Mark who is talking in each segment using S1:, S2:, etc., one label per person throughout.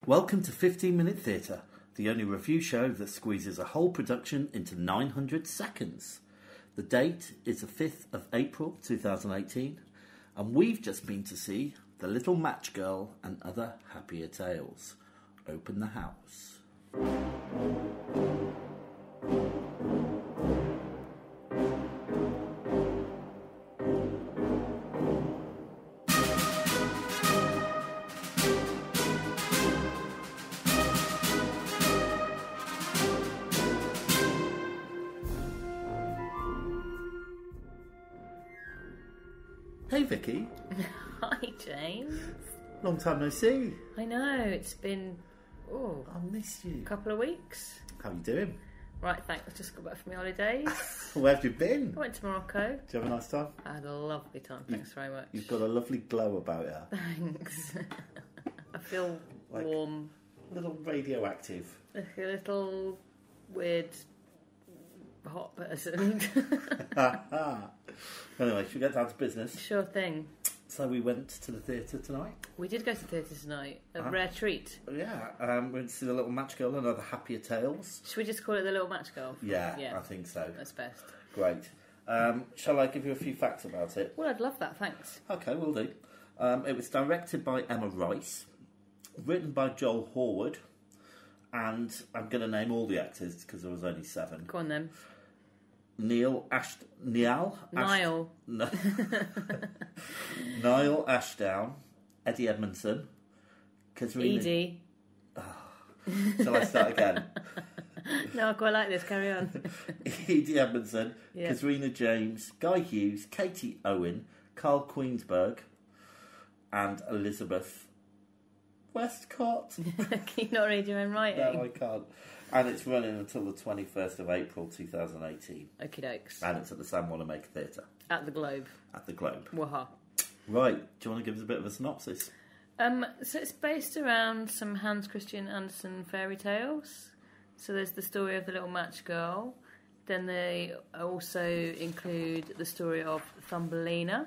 S1: Welcome to 15 Minute Theatre, the only review show that squeezes a whole production into 900 seconds. The date is the 5th of April 2018, and we've just been to see The Little Match Girl and Other Happier Tales. Open the house. Hey Vicky.
S2: Hi James.
S1: Long time no see.
S2: I know, it's been
S1: I miss you.
S2: a couple of weeks.
S1: How you doing?
S2: Right, thanks. I just got back from my holidays.
S1: Where have you been?
S2: I went to Morocco.
S1: Did you have a nice time?
S2: I had a lovely time, thanks very much.
S1: You've got a lovely glow about you.
S2: Thanks. I feel
S1: Like-
S2: warm.
S1: A little radioactive.
S2: Like a little weird hot person.
S1: Anyway, should we get down to business?
S2: Sure thing.
S1: So we went to the theatre tonight.
S2: We did go to the theatre tonight. A rare treat.
S1: Yeah, we went to see The Little Match Girl and Other Happier Tales.
S2: Should we just call it The Little Match Girl?
S1: Yeah, I think so.
S2: That's best.
S1: Great. Shall I give you a few facts about it?
S2: Well, I'd love that, thanks.
S1: Okay, will do. It was directed by Emma Rice, written by Joel Horwood, and I'm going to name all the actors because there was only 7.
S2: Go on then.
S1: Niall.
S2: Niall.
S1: Niall Ashdown, Eddie Edmondson, Katharina...
S2: Edie.
S1: Shall I start again?
S2: No, I quite like this. Carry on.
S1: Edie Edmondson,
S2: Yeah.
S1: Katharina James, Guy Hughes, Katie Owen, Carl Queensberg, and Elizabeth Westcott.
S2: Can you not read your own writing?
S1: No, I can't. And it's running until the 21st of April 2018.
S2: Okie dokes.
S1: And it's at the San Wanamaker Theatre
S2: At the Globe.
S1: at the Globe.
S2: Waha.
S1: Right, do you want to give us a bit of a synopsis?
S2: So it's based around some Hans Christian Andersen fairy tales. So there's the story of the Little Match Girl. Then they also include the story of Thumbelina.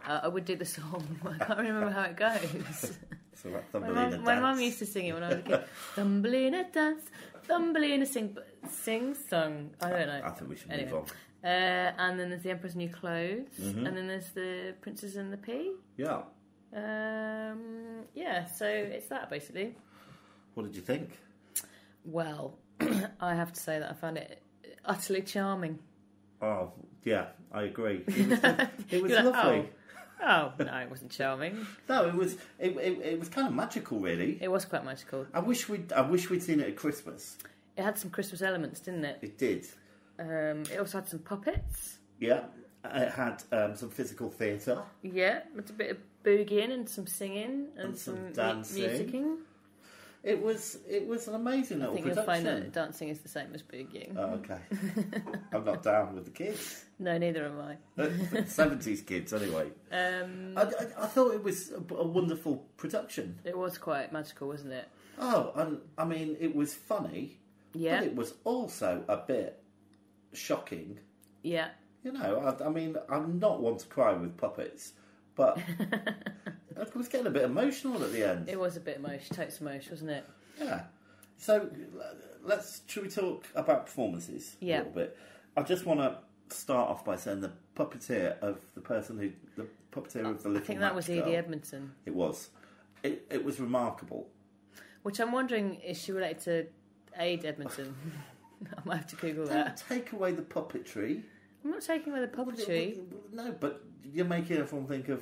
S2: I would do the song. I can't remember how it goes.
S1: So that Thumbelina dance.
S2: My mum used to sing it when I was a kid. Thumbelina dance, Thumbelina sing song. I don't know.
S1: I think we should
S2: Anyway.
S1: move on.
S2: And then there's the Emperor's New Clothes,
S1: Mm-hmm.
S2: and then there's the Princess and the Pea.
S1: Yeah.
S2: Yeah, so it's that basically.
S1: What did you think?
S2: Well, I have to say that I found it utterly charming.
S1: Oh, yeah, I agree. It was
S2: You're like,
S1: lovely.
S2: Oh no, it wasn't charming.
S1: No, it was kind of magical, really.
S2: It was quite magical.
S1: I wish we'd seen it at Christmas.
S2: It had some Christmas elements, didn't it?
S1: It did.
S2: It also had some puppets.
S1: Yeah. It had some physical theatre.
S2: Yeah, with a bit of boogieing and some singing and
S1: some
S2: some
S1: dancing.
S2: musicking.
S1: It was an amazing
S2: I
S1: little
S2: think you'll
S1: production.
S2: find that dancing is the same as boogieing.
S1: Oh, okay. I'm not down with the kids.
S2: No, neither am I.
S1: 70s kids, anyway. I thought it was a wonderful production.
S2: It was quite magical, wasn't it?
S1: Oh, and I mean, it was funny,
S2: Yeah.
S1: but it was also a bit shocking.
S2: Yeah.
S1: You know, I mean, I'm not one to cry with puppets, but I was getting a bit emotional at the end.
S2: It was a bit totes mosh, wasn't it?
S1: Yeah. So, should we talk about performances a
S2: Yeah.
S1: little bit? I just want to start off by saying the puppeteer of the Little
S2: I think that was
S1: Match Girl,
S2: Edie Edmondson.
S1: It was. It was remarkable.
S2: Which I'm wondering, is she related to Aid Edmondson? I might have to Google
S1: Don't
S2: that.
S1: take away the puppetry.
S2: I'm not taking away the puppetry.
S1: No, but you're making everyone think of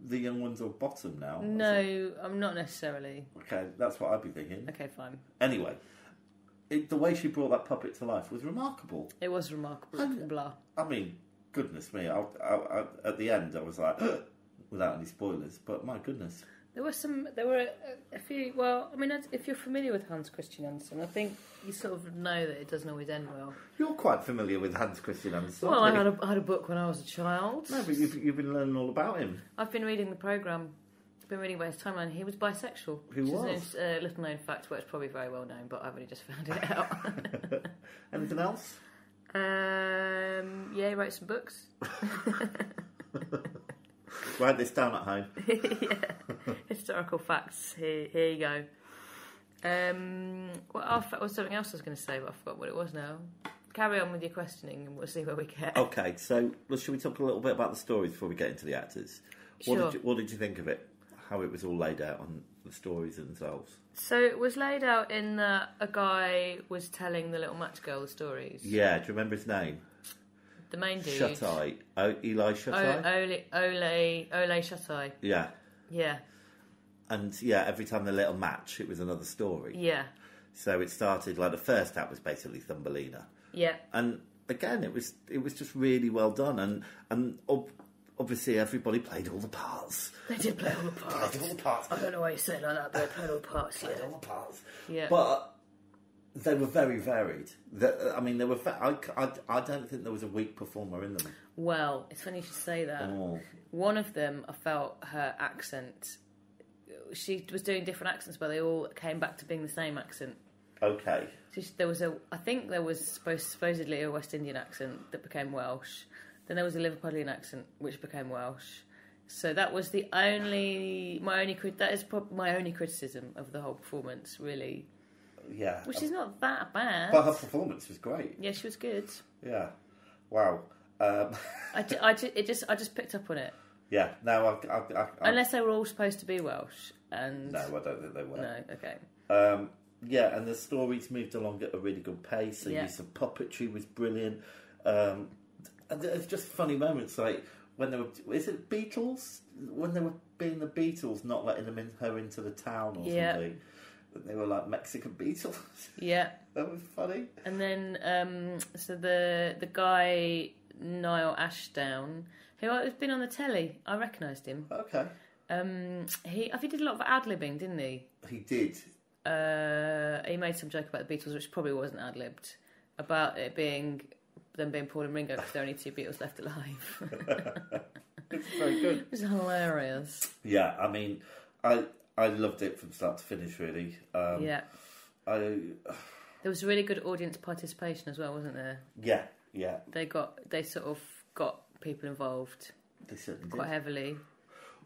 S1: the young ones on bottom now.
S2: No, I'm not necessarily.
S1: Okay, that's what I'd be thinking.
S2: Okay, fine.
S1: Anyway, the way she brought that puppet to life was remarkable.
S2: It was remarkable.
S1: And-
S2: Blah.
S1: I mean, goodness me, I, at the end I was like, without any spoilers, but my goodness.
S2: There were a few. Well, I mean, if you're familiar with Hans Christian Andersen, I think you sort of know that it doesn't always end well.
S1: You're quite familiar with Hans Christian Andersen.
S2: Well, I
S1: aren't you?
S2: had a book when I was a child.
S1: No, but you've been learning all about him.
S2: I've been reading the programme. I've been reading by his timeline. He was bisexual.
S1: He
S2: which
S1: was?
S2: is a little known fact, but it's probably very well known, but I've only just found it out.
S1: Anything else?
S2: Yeah, he wrote some books.
S1: Write this down at home.
S2: Yeah. Historical facts. Here you go. Was something else I was going to say, but I forgot what it was now. Carry on with your questioning and we'll see where we get.
S1: Okay, so should we talk a little bit about the stories before we get into the actors?
S2: Sure.
S1: What did you think of it? How it was all laid out on the stories themselves?
S2: So it was laid out in that a guy was telling the little match girl the stories.
S1: Yeah, do you remember his name?
S2: The main dude.
S1: Shut-Eye. Eli Shut-Eye?
S2: Ole Shut-Eye.
S1: Yeah.
S2: Yeah.
S1: And yeah, every time they lit a match, it was another story.
S2: Yeah.
S1: So it started, like the first act was basically Thumbelina.
S2: Yeah.
S1: And again, it was just really well done. And obviously everybody played all the parts.
S2: They did play all the parts. I don't know why you say it like that, but they played all the parts.
S1: Played all the parts.
S2: Yeah.
S1: But they were very varied. I mean, they were. I don't think there was a weak performer in them.
S2: Well, it's funny you should say that.
S1: Oh.
S2: One of them, I felt her accent. She was doing different accents, but they all came back to being the same accent.
S1: Okay.
S2: So I think there was supposedly a West Indian accent that became Welsh. Then there was a Liverpudlian accent which became Welsh. So that was my only criticism of the whole performance, really.
S1: Yeah.
S2: Which is not that bad.
S1: But her performance was great.
S2: Yeah, she was good.
S1: Yeah. Wow.
S2: I just picked up on it.
S1: Yeah. No,
S2: unless they were all supposed to be Welsh. And
S1: no, I don't think they were.
S2: No. Okay.
S1: Yeah, and the stories moved along at a really good pace. The use of puppetry was brilliant. And there's just funny moments, like when they were... Is it Beatles? When they were being the Beatles, not letting her into the town or something. They were like Mexican Beatles. Yeah. That was funny.
S2: And then, so the guy, Niall Ashdown, who has been on the telly, I recognised him.
S1: Okay.
S2: He did a lot of ad-libbing, didn't he?
S1: He did.
S2: He made some joke about the Beatles, which probably wasn't ad-libbed, about it being them being Paul and Ringo because there are only two Beatles left alive.
S1: It's very good.
S2: It was hilarious.
S1: Yeah, I mean, I loved it from start to finish, really.
S2: There was really good audience participation as well, wasn't there?
S1: Yeah, yeah.
S2: They sort of got people involved.
S1: They certainly did.
S2: Quite heavily.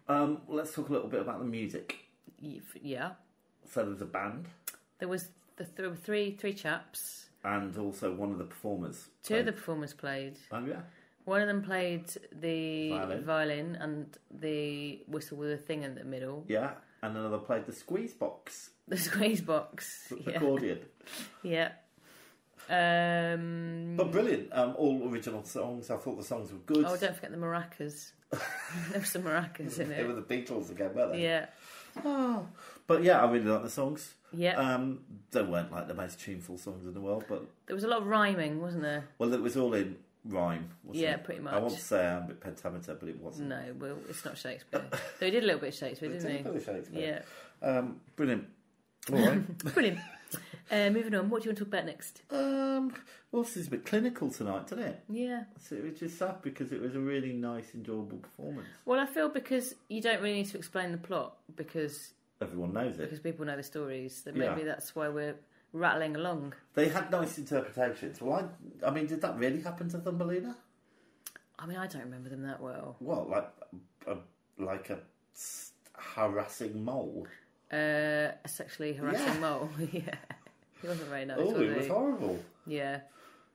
S1: Let's talk a little bit about the music.
S2: Yeah.
S1: So there was a band.
S2: There were three chaps.
S1: And also one of the performers.
S2: Two of the performers played.
S1: Oh, yeah.
S2: One of them played the violin and the whistle with a thing in the middle.
S1: Yeah, and another played the squeeze box.
S2: The squeeze box.
S1: Accordion.
S2: Yeah.
S1: But brilliant. All original songs. I thought the songs were good.
S2: Oh, don't forget the maracas. There were some maracas in it.
S1: They were the Beatles again, weren't they?
S2: Yeah.
S1: Oh. But yeah, I really like the songs.
S2: Yeah.
S1: They weren't like the most tuneful songs in the world, but...
S2: There was a lot of rhyming, wasn't there?
S1: Well, it was all in rhyme, wasn't it?
S2: Yeah, pretty much.
S1: I want to say iambic pentameter, but it wasn't.
S2: No, well, it's not Shakespeare. Though he did a little bit of Shakespeare, didn't he?
S1: Did a bit of Shakespeare.
S2: Yeah.
S1: Brilliant. All right.
S2: Brilliant. Moving on, what do you want to talk about next?
S1: Well, this is a bit clinical tonight, didn't it?
S2: Yeah.
S1: So it was just sad because it was a really nice, enjoyable performance.
S2: Well, I feel because you don't really need to explain the plot because...
S1: Everyone knows it.
S2: Because people know the stories. That maybe that's why we're rattling along.
S1: They had nice interpretations. Well, I mean, did that really happen to Thumbelina?
S2: I mean, I don't remember them that well.
S1: What, like a harassing mole?
S2: A sexually harassing mole. Yeah. He wasn't very nice,
S1: Oh, it was horrible.
S2: Yeah.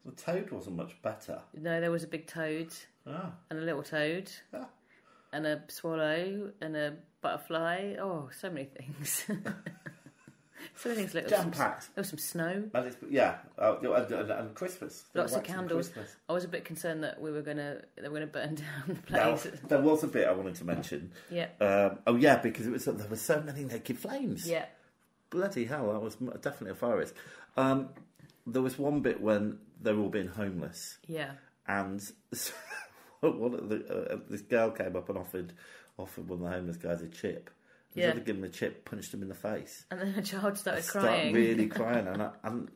S1: The toad wasn't much better.
S2: No, there was a big toad. And a little toad. And a swallow. And a butterfly. Oh, so many things. So many things.
S1: Jam-packed.
S2: There was some snow.
S1: And Christmas.
S2: Lots of candles.
S1: Christmas.
S2: I was a bit concerned that they were gonna burn down the place.
S1: Now, there was a bit I wanted to mention.
S2: Yeah.
S1: Because there were so many naked flames.
S2: Yeah.
S1: Bloody hell, that was definitely a fire risk. There was one bit when they were all being homeless.
S2: Yeah.
S1: And this girl came up and offered one of the homeless guys a chip. Instead of giving him the chip, punched him in the face.
S2: And then a child started crying.
S1: Really crying. And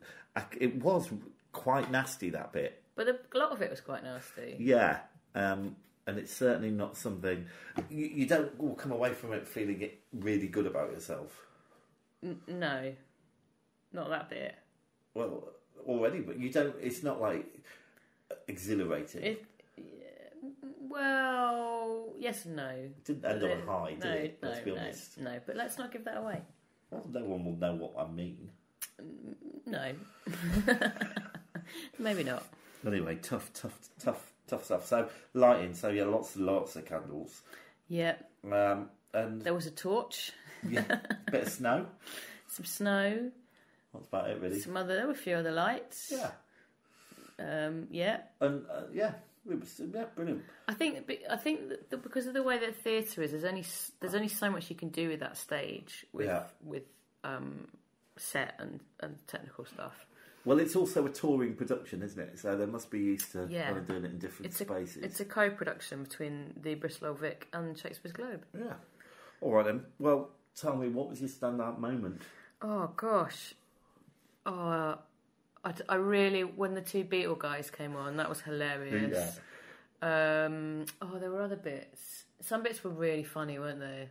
S1: it was quite nasty, that bit.
S2: But a lot of it was quite nasty.
S1: Yeah. And it's certainly not something... You don't come away from it feeling really good about yourself.
S2: No. Not that bit.
S1: Well, already, but you don't... It's not, like, exhilarating.
S2: Well, yes and no.
S1: Didn't end on a high, did it?
S2: No,
S1: Let's be honest.
S2: no. But let's not give that away.
S1: Well, no one will know what I mean.
S2: No. Maybe not.
S1: Anyway, tough stuff. So lighting. So yeah, lots of candles.
S2: Yeah.
S1: And
S2: there was a torch.
S1: Yeah, a bit of snow.
S2: Some snow.
S1: That's about it, really.
S2: There were a few other lights.
S1: Yeah.
S2: Yeah.
S1: And yeah, it was brilliant.
S2: I think that because of the way that theatre is, there's only so much you can do with that stage with set and technical stuff.
S1: Well, it's also a touring production, isn't it? So they must be used to kind of doing it in different spaces.
S2: It's a co-production between the Bristol Old Vic and Shakespeare's Globe.
S1: Yeah. All right then. Well, tell me, what was your standout moment?
S2: Oh gosh. I really, when the two Beatle guys came on, that was hilarious. Yeah. There were other bits. Some bits were really funny, weren't they?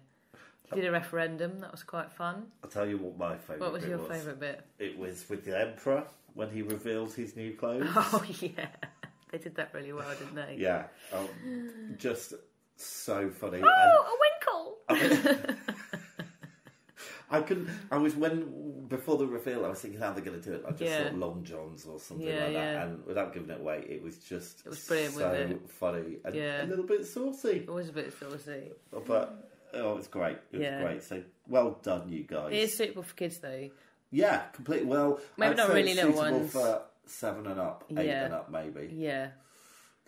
S2: He did a referendum. That was quite fun.
S1: I'll tell you what my favourite bit was.
S2: What was your favourite bit?
S1: It was with the Emperor when he revealed his new clothes.
S2: Oh, yeah. They did that really well, didn't they?
S1: Yeah. Just so funny.
S2: Oh, a winkle!
S1: Before the reveal, I was thinking how they're going to do it. I just thought Long Johns or something like that. And without giving it away, it was brilliant, so funny and a little bit saucy.
S2: It was a bit saucy.
S1: But it was great. It was great. So well done, you guys.
S2: It is suitable for kids, though.
S1: Yeah, completely. Well,
S2: maybe
S1: I'd
S2: not
S1: say
S2: really
S1: it's
S2: little
S1: suitable
S2: ones.
S1: for 7 and up, 8 and up, maybe.
S2: Yeah.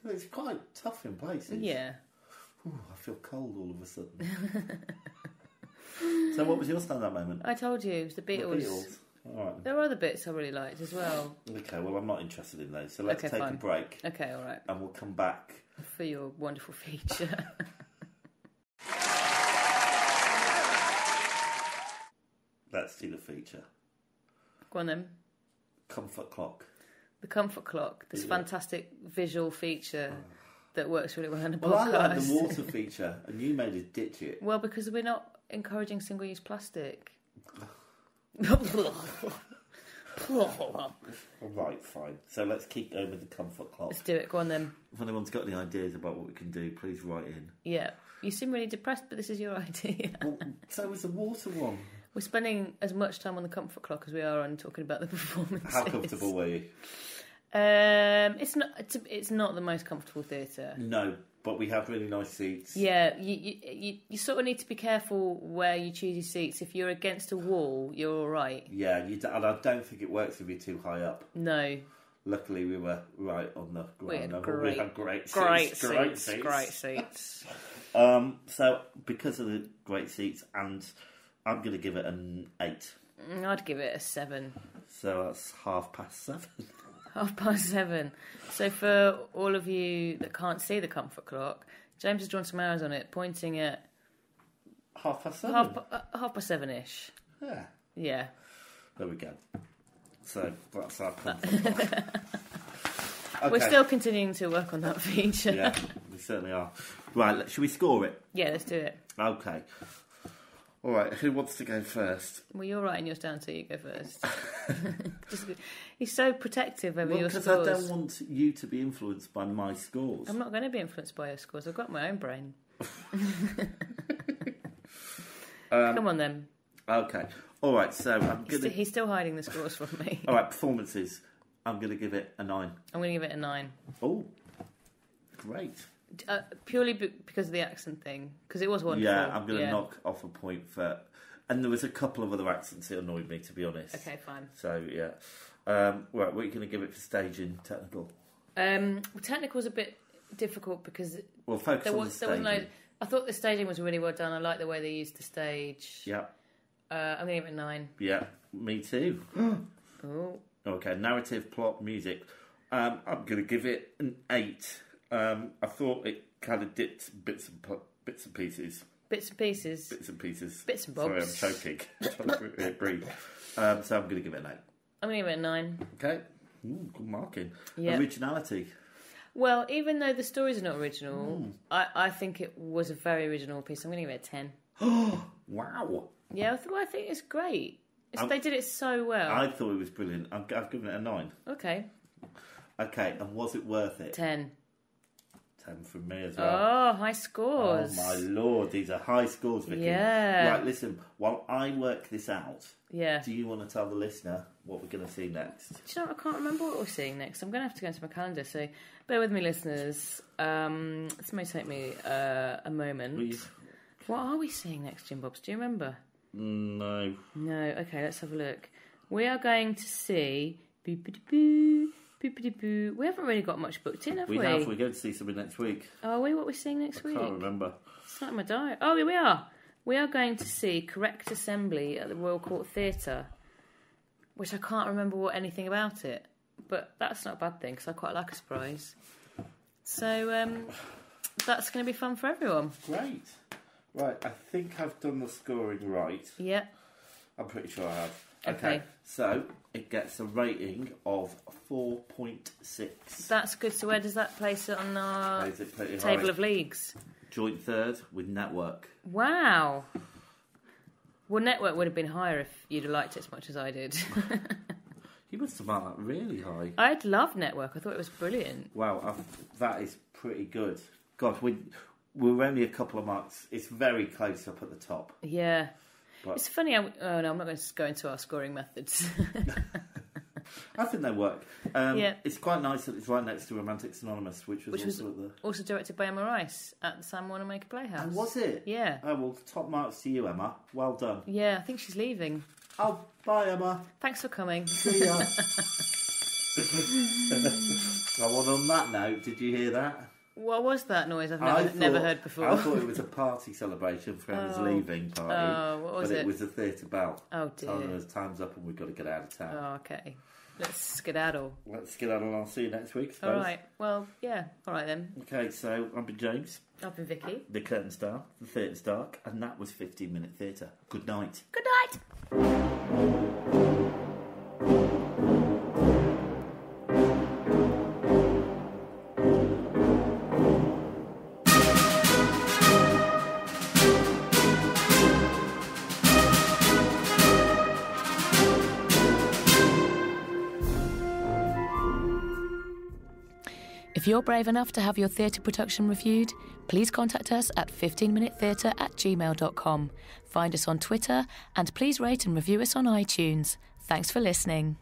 S1: It's quite tough in places.
S2: Yeah.
S1: Ooh, I feel cold all of a sudden. So what was your stand-up moment?
S2: I told you, it was the Beatles.
S1: The Beatles. All right.
S2: There were other bits I really liked as well.
S1: Okay, well, I'm not interested in those, so let's take a break.
S2: Okay, all right.
S1: And we'll come back.
S2: For your wonderful feature.
S1: Let's do the feature.
S2: Go on then.
S1: Comfort clock.
S2: The comfort clock, this fantastic visual feature that works really well in a podcast.
S1: Well, I like the water feature, and you made us ditch it.
S2: Well, because we're not encouraging single-use plastic.
S1: Right, fine. So let's keep going with the comfort clock.
S2: Let's do it. Go on then.
S1: If anyone's got any ideas about what we can do, please write in.
S2: Yeah. You seem really depressed, but this is your idea.
S1: Well, so was the water one.
S2: We're spending as much time on the comfort clock as we are on talking about the performances.
S1: How comfortable were you?
S2: It's not the most comfortable theatre.
S1: No, but we have really nice seats.
S2: Yeah, you sort of need to be careful where you choose your seats. If you're against a wall, you're all right.
S1: Yeah, and I don't think it works if you're too high up.
S2: No.
S1: Luckily, we were right on the ground level. We had great
S2: seats.
S1: So, because of the great seats, and I'm going to give it an 8.
S2: I'd give it a 7.
S1: So that's 7:30.
S2: 7:30. So for all of you that can't see the comfort clock, James has drawn some arrows on it, pointing at
S1: 7:30.
S2: 7:30ish.
S1: Yeah.
S2: Yeah.
S1: There we go. So that's our comfort clock. Okay.
S2: We're still continuing to work on that feature.
S1: Yeah, we certainly are. Right, should we score it?
S2: Yeah, let's do it.
S1: Okay. All right, who wants to go first?
S2: Well, you're writing yours down, so you go first. He's so protective over your scores.
S1: Because I don't want you to be influenced by my scores.
S2: I'm not going to be influenced by your scores. I've got my own brain. Come on, then.
S1: Okay. All right, so I'm going to...
S2: He's still hiding the scores from me.
S1: All right, performances. I'm going to give it a 9.
S2: I'm going to give it a 9.
S1: Oh, great.
S2: Purely because of the accent thing, because it was wonderful.
S1: Yeah, I'm going to knock off a point for... And there was a couple of other accents that annoyed me, to be honest.
S2: Okay, fine.
S1: So, yeah. Right, what are you going to give it for staging, technical?
S2: Technical's a bit difficult because...
S1: Well, focus on the staging.
S2: I thought the staging was really well done. I like the way they used the stage.
S1: Yeah.
S2: I'm going to give it a 9.
S1: Yeah, me too.
S2: Oh.
S1: Okay, narrative, plot, music. I'm going to give it an 8. I thought it kind of dipped bits and pieces.
S2: Bits and pieces?
S1: Bits and pieces.
S2: Bits and bobs.
S1: Sorry, I'm choking. I'm trying to breathe. So I'm going to give it an 8.
S2: I'm going to give it a 9.
S1: Okay. Ooh, good marking.
S2: Yep.
S1: Originality.
S2: Well, even though the stories are not original, I think it was a very original piece. I'm going to give it a 10.
S1: Wow.
S2: Yeah, I think it's great. They did it so well.
S1: I thought it was brilliant. I've given it a 9.
S2: Okay.
S1: Okay, and was it worth it?
S2: 10.
S1: 10 from me as well.
S2: Oh, high scores.
S1: Oh, my Lord. These are high scores, Vicky.
S2: Yeah.
S1: Right, listen, while I work this out,
S2: Yeah.
S1: do you want to tell the listener what we're going to see next?
S2: Do you know what? I can't remember what we're seeing next. I'm going to have to go into my calendar, so bear with me, listeners. This may take me a moment. What are we seeing next, Jim Bobs? Do you remember?
S1: No.
S2: No. Okay, let's have a look. We are going to see... Boop-a-dee-boo, boop-a-dee-boo. We haven't really got much booked in, have we?
S1: We have. We're going to see something next week.
S2: Are we? What we're seeing next week?
S1: I can't remember.
S2: It's not in my diary. Oh, here we are. We are going to see Correct Assembly at the Royal Court Theatre, which I can't remember anything about it. But that's not a bad thing, because I quite like a surprise. So that's going to be fun for everyone.
S1: Great. Right, I think I've done the scoring right.
S2: Yeah.
S1: I'm pretty sure I have.
S2: Okay.
S1: So it gets a rating of 4.6.
S2: That's good. So where does that place it on our
S1: Plays it pretty
S2: table
S1: high.
S2: of leagues?
S1: Joint third with Network.
S2: Wow. Well, Network would have been higher if you'd have liked it as much as I did.
S1: You must have marked that really high.
S2: I'd love Network. I thought it was brilliant.
S1: Wow, that is pretty good. God, we're only a couple of marks. It's very close up at the top.
S2: Yeah.
S1: But
S2: It's funny. Oh no, I'm not going to go into our scoring methods.
S1: I think they work.
S2: Yeah.
S1: It's quite nice that it's right next to Romantics Anonymous, which was also at the...
S2: Also directed by Emma Rice at the Sam Wanamaker Playhouse.
S1: Oh, was it?
S2: Yeah.
S1: Oh, well, top marks to you, Emma. Well done.
S2: Yeah, I think she's leaving.
S1: Oh, bye, Emma.
S2: Thanks for coming.
S1: See ya. Well, on that note, did you hear that?
S2: What was that noise? I've never heard before.
S1: I thought it was a party celebration for Emma's leaving party.
S2: Oh, what was
S1: but
S2: it?
S1: it was a theatre bell.
S2: Oh, dear.
S1: Telling us time's up and we've got to get out of town.
S2: Oh, okay. Let's skedaddle.
S1: Let's get out and I'll see you next week, I suppose.
S2: All right. Well, yeah. All right then.
S1: Okay, so I've been James.
S2: I've been Vicky.
S1: The curtain's dark, the theatre's dark, and that was 15-minute theatre. Good night.
S2: Good night.
S3: If you're brave enough to have your theatre production reviewed, please contact us at 15minutetheatre@gmail.com. Find us on Twitter and please rate and review us on iTunes. Thanks for listening.